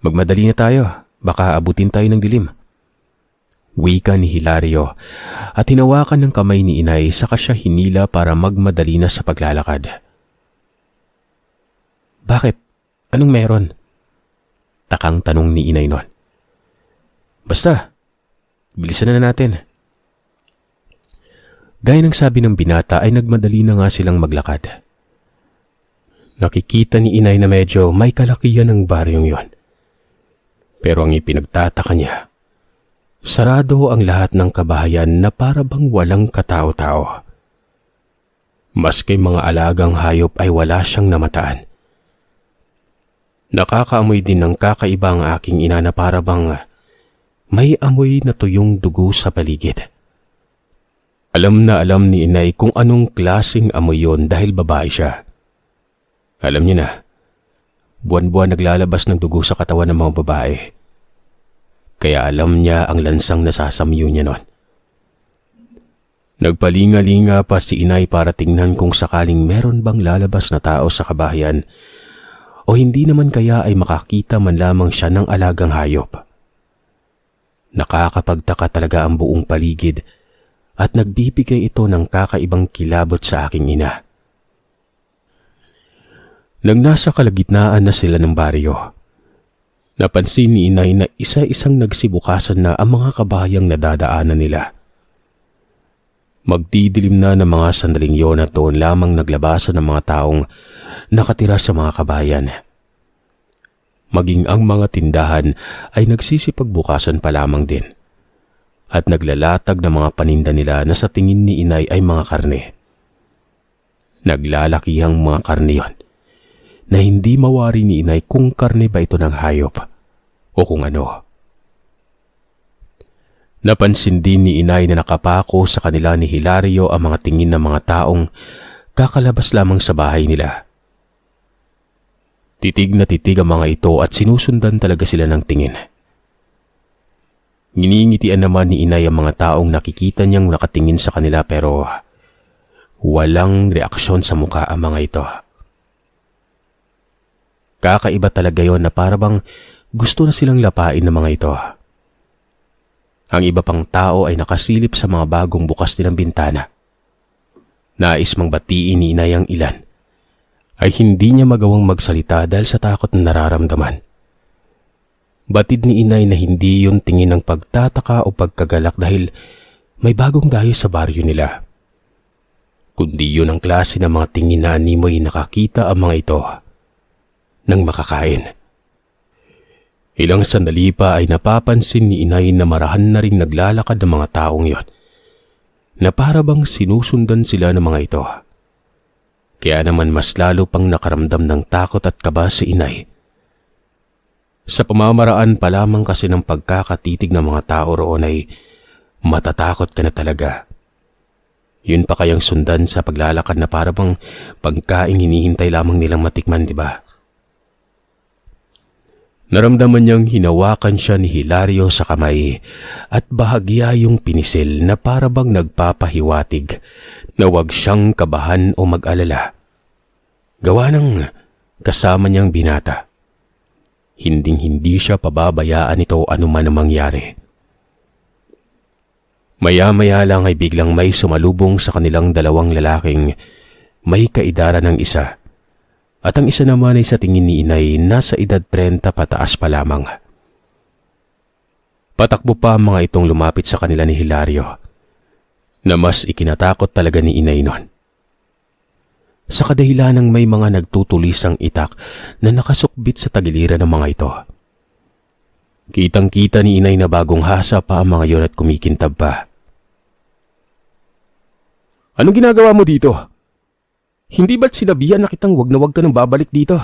Magmadali na tayo, baka abutin tayo ng dilim. Wika ni Hilario at hinawakan ng kamay ni inay saka siya hinila para magmadali na sa paglalakad. Bakit? Anong meron? Takang tanong ni inay nun. Basta, bilisan na natin. Gaya ng sabi ng binata ay nagmadali na nga silang maglakad. Nakikita ni inay na medyo may kalakihan ng baryong yon. Pero ang ipinagtataka niya, sarado ang lahat ng kabahayan na para bang walang katao-tao. Maski mga alagang hayop ay wala siyang namataan. Nakakaamoy din ng kakaiba ang aking ina na para bang may amoy na tuyong dugo sa paligid. Alam na alam ni inay kung anong klaseng amoy yon dahil babae siya. Alam niya na, buwan-buwan naglalabas ng dugo sa katawan ng mga babae. Kaya alam niya ang lansang nasasamyo niya nun. Nagpalinga-linga pa si inay para tingnan kung sakaling meron bang lalabas na tao sa kabahayan o hindi naman kaya ay makakita man lamang siya ng alagang hayop. Nakakapagtaka talaga ang buong paligid at nagbibigay ito ng kakaibang kilabot sa aking ina. Nang nasa kalagitnaan na sila ng baryo, napansin ni inay na isa-isang nagsibukasan na ang mga kabahayang nadadaanan nila. Magdidilim na ng mga sandaling yon at doon lamang naglabasan ng mga taong nakatira sa mga kabahayan. Maging ang mga tindahan ay nagsisipagbukasan pa lamang din at naglalatag ng mga paninda nila na sa tingin ni inay ay mga karne. Naglalakihang mga karne yon na hindi mawari ni inay kung karne ba ito ng hayop o kung ano. Napansin din ni inay na nakapako sa kanila ni Hilario ang mga tingin ng mga taong kakalabas lamang sa bahay nila. Titig na titig ang mga ito at sinusundan talaga sila ng tingin. Nginingitian naman ni inay ang mga taong nakikita niyang nakatingin sa kanila pero walang reaksyon sa mukha ang mga ito. Kakaiba talaga yon na para bang gusto na silang lapain ng mga ito. Ang iba pang tao ay nakasilip sa mga bagong bukas nilang bintana. Nais mang batiin ni inay ang ilan, ay hindi niya magawang magsalita dahil sa takot na nararamdaman. Batid ni inay na hindi yun tingin ng pagtataka o pagkagalak dahil may bagong dayo sa baryo nila. Kundi yun ang klase ng mga tingin na animoy nakakita ang mga ito nang makakain. Ilang sandali pa ay napapansin ni inay na marahan na rin naglalakad ng mga taong yon, na para bang sinusundan sila ng mga ito. Kaya naman mas lalo pang nakaramdam ng takot at kaba si inay. Sa pamamaraan pa lamang kasi ng pagkakatitig ng mga tao roon ay matatakot ka na talaga. Yun pa kayang sundan sa paglalakad na para bang pagkaing hinihintay lamang nilang matikman, di ba? Naramdaman niyang hinawakan siya ni Hilario sa kamay at bahagya yung pinisil na para bang nagpapahiwatig na huwag siyang kabahan o mag-alala. Gawa ng kasama niyang binata. Hinding-hindi siya pababayaan ito anuman ang mangyari. Maya-maya lang ay biglang may sumalubong sa kanilang dalawang lalaking may kaedara ng isa. At ang isa naman ay sa tingin ni inay nasa edad 30 pataas pa lamang. Patakbo pa ang mga itong lumapit sa kanila ni Hilario, na mas ikinatakot talaga ni inay nun. Sa kadahilanang may mga nagtutulisang itak na nakasukbit sa tagiliran ng mga ito. Kitang-kita ni inay na bagong hasa pa ang mga yon at kumikintab pa. "Anong ginagawa mo dito? Hindi ba't sinabihan na kitang wag na wag ka nang babalik dito?"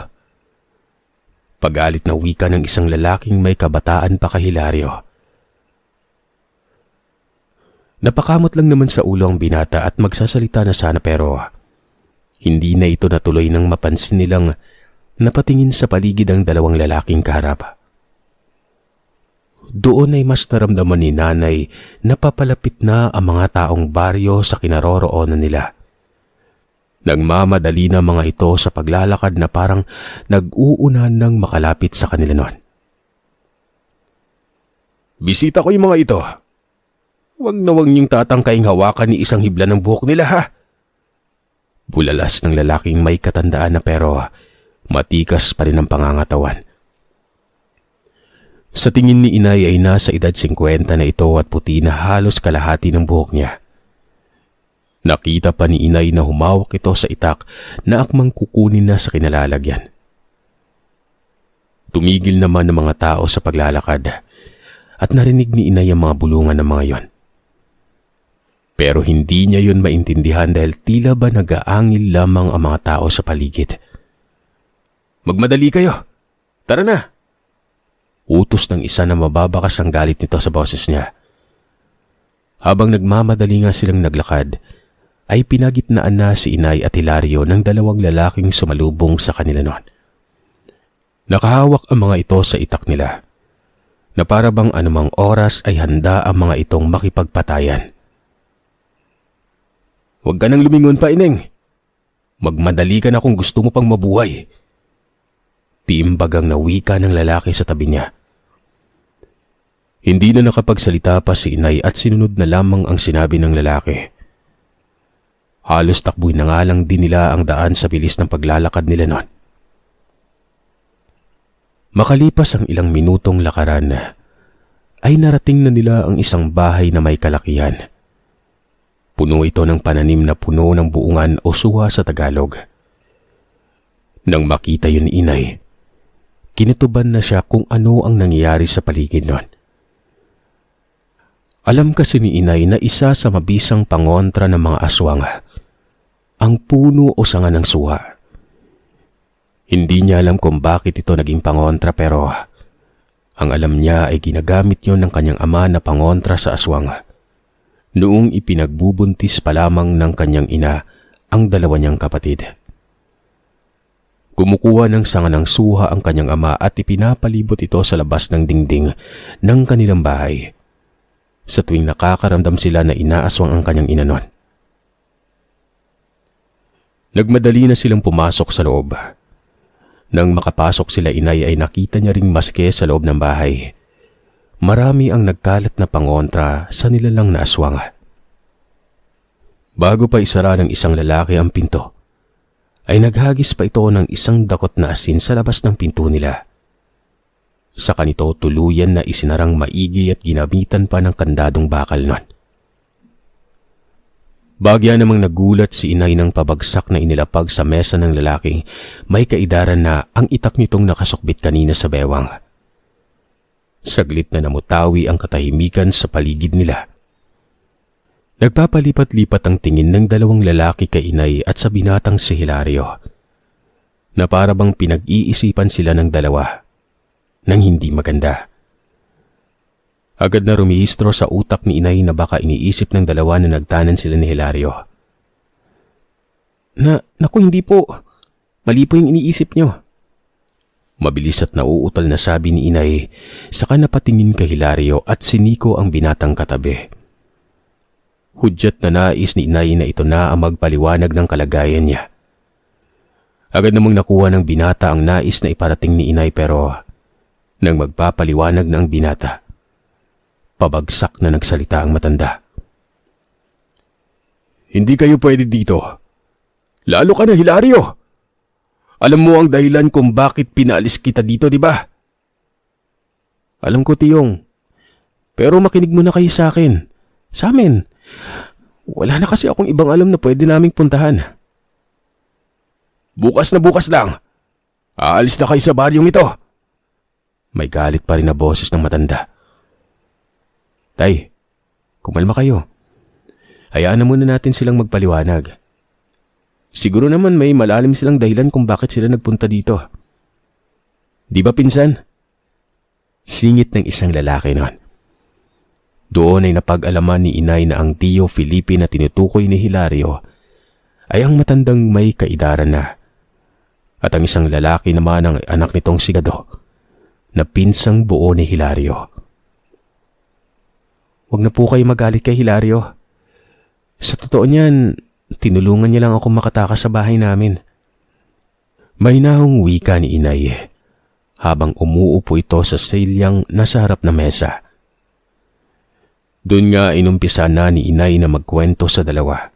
Pagalit na wika ng isang lalaking may kabataan pa kay Hilario. Napakamot lang naman sa ulo ang binata at magsasalita na sana pero hindi na ito natuloy nang mapansin nilang napatingin sa paligid ang dalawang lalaking kaharap. Doon ay mas naramdaman ni nanay na papalapit na ang mga taong baryo sa kinaroroonan nila. Nagmamadali na mga ito sa paglalakad na parang nag-uunan ng makalapit sa kanila noon. "Bisita ko yung mga ito. Wag na wag niyong tatangkaing hawakan ni isang hibla ng buhok nila, ha?" Bulalas ng lalaking may katandaan na pero matikas pa rin ang pangangatawan. Sa tingin ni inay ay nasa edad 50 na ito at puti na halos kalahati ng buhok niya. Nakita pa ni inay na humawak ito sa itak na akmang kukunin na sa kinalalagyan. Tumigil naman ang mga tao sa paglalakad at narinig ni inay ang mga bulungan ng mga yon. Pero hindi niya yun maintindihan dahil tila ba nag-aangil lamang ang mga tao sa paligid. "Magmadali kayo! Tara na!" Utos ng isa na mababakas ang galit nito sa boses niya. Habang nagmamadali nga silang naglakad, ay pinagitnaan na si inay at Hilario ng dalawang lalaking sumalubong sa kanila noon. Nakahawak ang mga ito sa itak nila, na para bang anumang oras ay handa ang mga itong makipagpatayan. "Huwag ka nang lumingon pa, ineng. Magmadali ka na kung gusto mo pang mabuhay." Tiimbagang nawika ng lalaki sa tabi niya. Hindi na nakapagsalita pa si inay at sinunod na lamang ang sinabi ng lalaki. Halos takbuhin na nga lang din nila ang daan sa bilis ng paglalakad nila noon. Makalipas ang ilang minutong lakaran, ay narating na nila ang isang bahay na may kalakihan. Puno ito ng pananim na puno ng buungan o suha sa Tagalog. Nang makita yun ni inay, kinutuban na siya kung ano ang nangyayari sa paligid noon. Alam kasi ni inay na isa sa mabisang pangontra ng mga aswang ang puno o sanga ng suha. Hindi niya alam kung bakit ito naging pangontra pero ang alam niya ay ginagamit yon ng kanyang ama na pangontra sa aswang noong ipinagbubuntis pa lamang ng kanyang ina ang dalawa niyang kapatid. Kumukuha ng sanga ng suha ang kanyang ama at ipinapalibot ito sa labas ng dingding ng kanilang bahay sa tuwing nakakaramdam sila na inaaswang ang kanyang ina noon. Nagmadali na silang pumasok sa loob. Nang makapasok sila inay ay nakita niya ring maske sa loob ng bahay. Marami ang nagkalat na pangontra sa nilalang na aswang. Bago pa isara ng isang lalaki ang pinto, ay naghagis pa ito ng isang dakot na asin sa labas ng pinto nila. Sa kanito tuluyan na isinarang maigi at ginamitan pa ng kandadong bakal nun. Bagya namang nagulat si inay ng pabagsak na inilapag sa mesa ng lalaking may kaidaran na ang itak nitong nakasukbit kanina sa bewang. Saglit na namutawi ang katahimikan sa paligid nila. Nagpapalipat-lipat ang tingin ng dalawang lalaki kay inay at sa binatang si Hilario, na para bang pinag-iisipan sila ng dalawa ng hindi maganda. Agad na rumihistro sa utak ni inay na baka iniisip ng dalawa na nagtanan sila ni Hilario. Naku, hindi po. Mali po yung iniisip nyo. Mabilis at nauutal na sabi ni inay, saka napatingin kay Hilario at siniko ang binatang katabi. Hudyat na nais ni inay na ito na ang magpaliwanag ng kalagayan niya. Agad namang nakuha ng binata ang nais na iparating ni inay pero nang magpapaliwanag na ang binata, pabagsak na nagsalita ang matanda. Hindi kayo pwede dito. Lalo ka na, Hilario. Alam mo ang dahilan kung bakit pinaalis kita dito, di ba? Alam ko, Tiyong. Pero makinig muna kayo sa akin. Sa amin. Wala na kasi akong ibang alam na pwede naming puntahan. Bukas na bukas lang. Aalis na kayo sa baryong ito. May galit pa rin na boses ng matanda. Tay, kumalma kayo. Hayaan na muna natin silang magpaliwanag. Siguro naman may malalim silang dahilan kung bakit sila nagpunta dito. Di ba, pinsan? Singit ng isang lalaki noon. Doon ay napag-alaman ni inay na ang Tio Felipe na tinutukoy ni Hilario ay ang matandang may kaidaran na. At ang isang lalaki naman ang anak nitong si Gado na pinsang buo ni Hilario. Huwag na po kayo magalit kay Hilario. Sa totoo niyan, tinulungan niya lang ako makatakas sa bahay namin. May nahong wika ni inay habang umuupo ito sa selyang nasa harap na mesa. Doon nga inumpisa na ni inay na magkwento sa dalawa.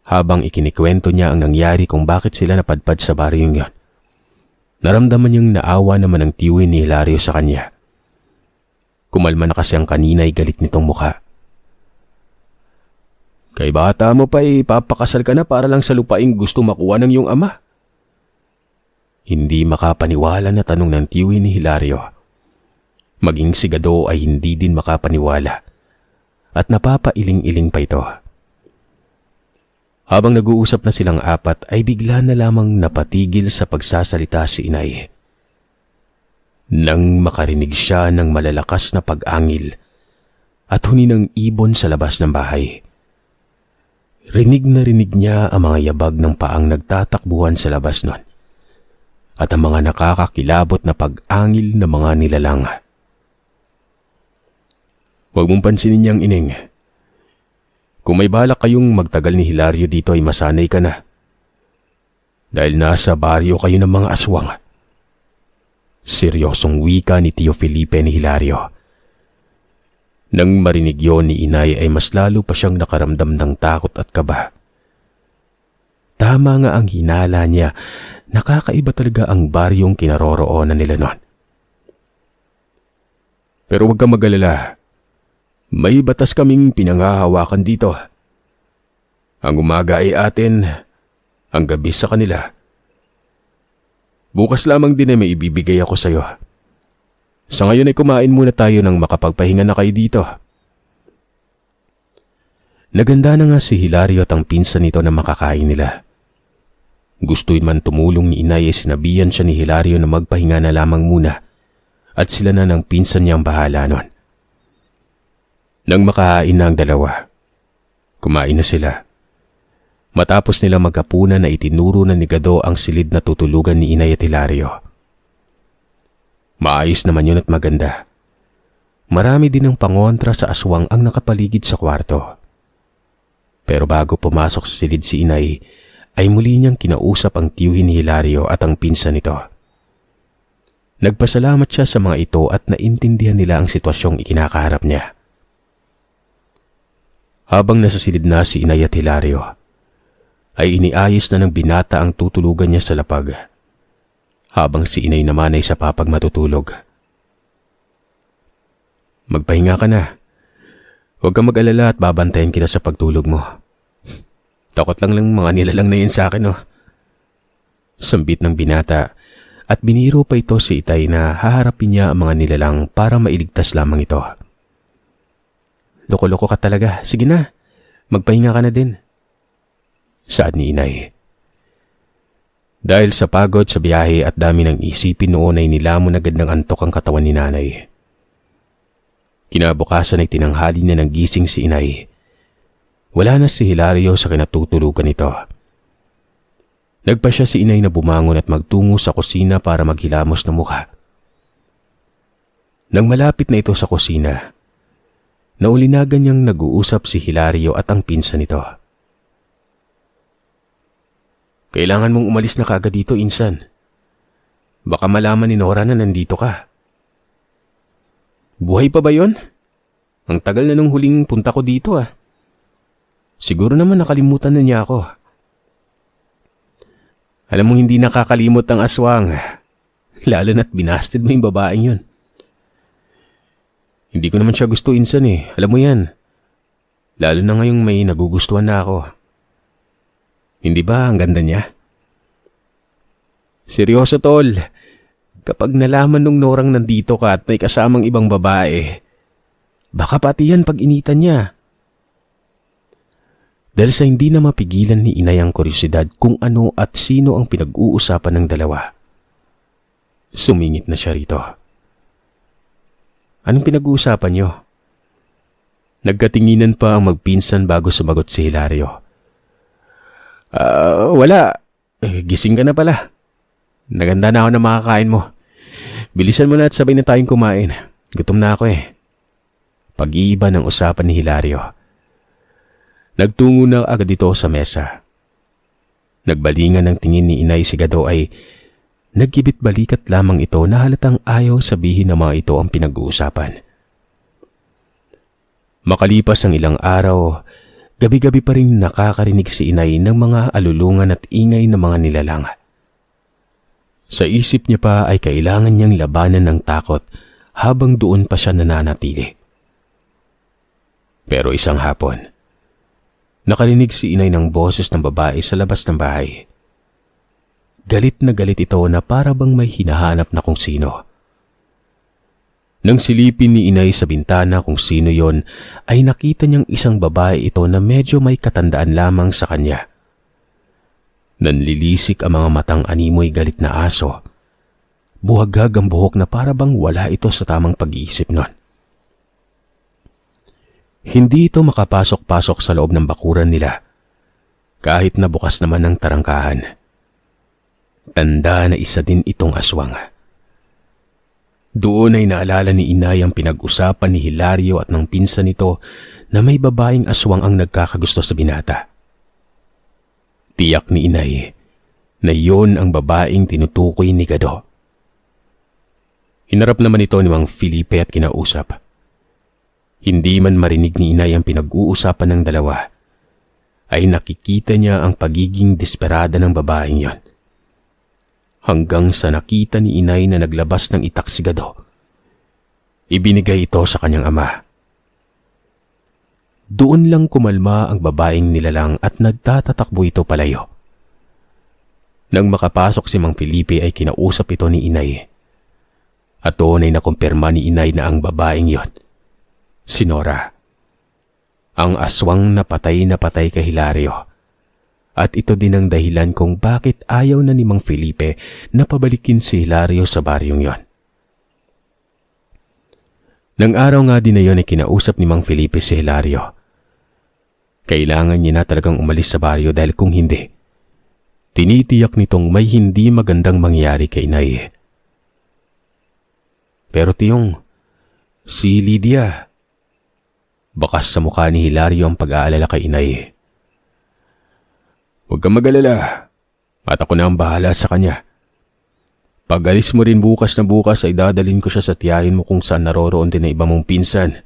Habang ikinikwento niya ang nangyari kung bakit sila napadpad sa baryong yon, naramdaman niyang naawa naman ang tiwi ni Hilario sa kanya. Kumalma na kasi ang kanina'y galit nitong mukha. Kay bata mo pa papakasal ka na para lang sa lupaing gusto makuha ng iyong ama. Hindi makapaniwala na tanong ng tiwi ni Hilario. Maging si Gado ay hindi din makapaniwala at napapailing-iling pa ito. Habang nag-uusap na silang apat ay bigla na lamang napatigil sa pagsasalita si inay. Nang makarinig siya ng malalakas na pag-angil at huni ng ibon sa labas ng bahay. Rinig na rinig niya ang mga yabag ng paang nagtatakbuhan sa labas nun at ang mga nakakakilabot na pag-angil ng mga nilalang. Huwag mong pansinin niyang ining. Kung may balak kayong magtagal ni Hilario dito ay masanay ka na. Dahil nasa baryo kayo ng mga aswang. Seryosong wika ni Tio Felipe ni Hilario. Nang marinig yon ni inay ay mas lalo pa siyang nakaramdam ng takot at kaba. Tama nga ang hinala niya, nakakaiba talaga ang baryong kinaroroonan nila noon. Pero huwag kang mag-alala. May batas kaming pinanghahawakan dito. Ang umaga ay atin, ang gabi sa kanila. Bukas lamang din ay may ibibigay ako sa iyo. Sa ngayon ay kumain muna tayo nang makapagpahinga na kayo dito. Naganda na nga si Hilario at ang pinsan nito na makakain nila. Gusto'y man tumulong ni inay ay sinabihan siya ni Hilario na magpahinga na lamang muna at sila na ng pinsan niyang bahala nun. Nang makahain na ang dalawa, kumain na sila. Matapos nila magkapunan na itinuro na ni Gado ang silid na tutulugan ni inay at Hilario. Maayos naman yun at maganda. Marami din ng pangontra sa aswang ang nakapaligid sa kwarto. Pero bago pumasok sa silid si inay, ay muli niyang kinausap ang tiyuhin ni Hilario at ang pinsan nito. Nagpasalamat siya sa mga ito at naintindihan nila ang sitwasyong ikinakaharap niya. Habang nasa silid na si inay at Hilario, ay iniayos na ng binata ang tutulugan niya sa lapag, habang si inay naman ay sa papag matutulog. Magpahinga ka na. Huwag kang mag-alala at babantayan kita sa pagtulog mo. Takot lang mga nilalang na yun sa akin, oh. Sambit ng binata at biniro pa ito si itay na haharapin niya ang mga nilalang para mailigtas lamang ito. Loko-loko ka talaga. Sige na, magpahinga ka na din. Saad ni inay. Dahil sa pagod sa biyahe at dami ng isipin noon ay nilamon agad ng antok ang katawan ni nanay. Kinabukasan ay tinanghali na ng gising si inay. Wala na si Hilario sa kinatutulugan nito. Nagpa siya si inay na bumangon at magtungo sa kusina para maghilamos ng mukha. Nang malapit na ito sa kusina, naulinagan niyang nag-uusap si Hilario at ang pinsan nito. Kailangan mong umalis na kaagad dito, insan. Baka malaman ni Nora na nandito ka. Buhay pa ba yon? Ang tagal na nung huling punta ko dito ah. Siguro naman nakalimutan na niya ako. Alam mo hindi nakakalimot ang aswang. Lalo na't binasted mo yung babaeng yun. Hindi ko naman siya gusto insan eh. Alam mo yan. Lalo na ngayong may nagugustuhan na ako. Hindi ba ang ganda niya? Seryoso tol. Kapag nalaman nung Norang nandito ka at may kasamang ibang babae, baka pati yan pag-initan niya. Dahil sa hindi na mapigilan ni inay ang kuryosidad kung ano at sino ang pinag-uusapan ng dalawa, sumingit na siya rito. Anong pinag-uusapan niyo? Nagkatinginan pa ang magpinsan bago sumagot si Hilario. Wala. Gising ka na pala. Naganda na ako na makakain mo. Bilisan mo na at sabay na tayong kumain. Gutom na ako eh. Pag-iiba ng usapan ni Hilario. Nagtungo na agad ito sa mesa. Nagbalingan ng tingin ni inay si Gado ay nagkibit-balikat lamang ito na halatang ayaw sabihin ng mga ito ang pinag-uusapan. Makalipas ang ilang araw, gabi-gabi pa rin nakakarinig si inay ng mga alulungan at ingay ng mga nilalang. Sa isip niya pa ay kailangan niyang labanan ng takot habang doon pa siya nananatili. Pero isang hapon, nakarinig si inay ng boses ng babae sa labas ng bahay. Galit na galit ito na para bang may hinahanap na kung sino. Nang silipin ni inay sa bintana kung sino yon, ay nakita niyang isang babae ito na medyo may katandaan lamang sa kanya. Nanlilisik ang mga matang animoy galit na aso. Buhaghag ang buhok na para bang wala ito sa tamang pag-iisip nun. Hindi ito makapasok-pasok sa loob ng bakuran nila, kahit na bukas naman ng tarangkahan. Tanda na isa din itong aswang. Doon ay naalala ni inay ang pinag-usapan ni Hilario at ng pinsan nito na may babaeng aswang ang nagkakagusto sa binata. Tiyak ni inay na yon ang babaeng tinutukoy ni Gado. Hinarap naman ito ni Mang Felipe at kinausap. Hindi man marinig ni inay ang pinag-uusapan ng dalawa, ay nakikita niya ang pagiging desperada ng babaeng yon. Hanggang sa nakita ni inay na naglabas ng itak si Gado, ibinigay ito sa kanyang ama. Doon lang kumalma ang babaeng nilalang at nagtatatakbo ito palayo. Nang makapasok si Mang Felipe ay kinausap ito ni inay. At doon ay nakumpirma ni inay na ang babaeng yon, si Nora, ang aswang na patay kay Hilario. At ito din ang dahilan kung bakit ayaw na ni Mang Felipe na pabalikin si Hilario sa baryong yon. Nang araw nga din na yon ay kinausap ni Mang Felipe si Hilario. Kailangan niya na talagang umalis sa baryo dahil kung hindi, tinitiyak nitong may hindi magandang mangyari kay inay. Pero tiyong, Si Lydia. Bakas sa mukha ni Hilario ang pag-aalala kay inay. Huwag kang mag-alala. At ako na ang bahala sa kanya. Pag alis mo rin bukas na bukas ay dadalhin ko siya sa tiyahin mo kung saan naroroon din na iba mong pinsan.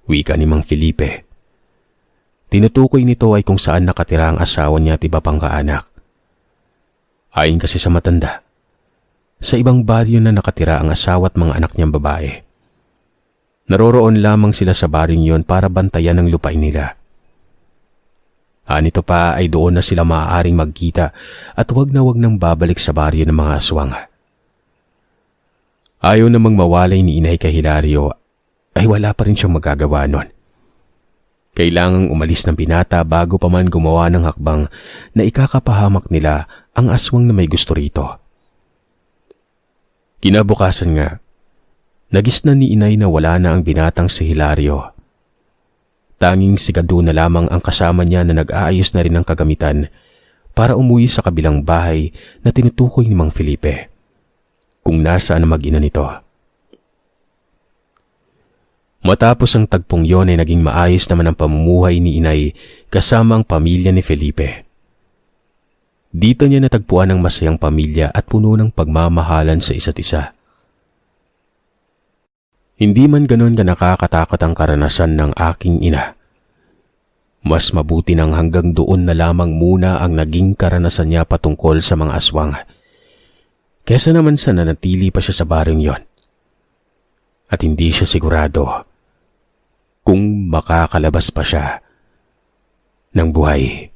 Wika ni Mang Felipe. Tinutukoy nito ay kung saan nakatira ang asawa niya at iba pang kaanak. Ayon kasi sa matanda, sa ibang baryo na nakatira ang asawa at mga anak niyang babae. Naroroon lamang sila sa baryong yon para bantayan ang lupain nila. Nito pa ay doon na sila maaaring magkita at wag na wag nang babalik sa baryo ng mga aswang. Ayaw namang mawalay ni Inay kay Hilario ay wala pa rin siyang magagawa nun. Kailangang umalis ng binata bago pa man gumawa ng hakbang na ikakapahamak nila ang aswang na may gusto rito. Kinabukasan nga, nagisnan ni Inay na wala na ang binatang si Hilario. Tanging sigado na lamang ang kasama niya na nag-aayos na rin ng kagamitan para umuwi sa kabilang bahay na tinutukoy ni Mang Felipe. Kung nasaan ang mag-ina nito. Matapos ang tagpong yon ay naging maayos naman ang pamumuhay ni Inay kasama ang pamilya ni Felipe. Dito niya natagpuan ang masayang pamilya at puno ng pagmamahalan sa isa't isa. Hindi man ganon ka nakakatakot ang karanasan ng aking ina. Mas mabuti nang hanggang doon na lamang muna ang naging karanasan niya patungkol sa mga aswang. Kesa naman sa nanatili pa siya sa baryong yon. At hindi siya sigurado kung makakalabas pa siya ng buhay.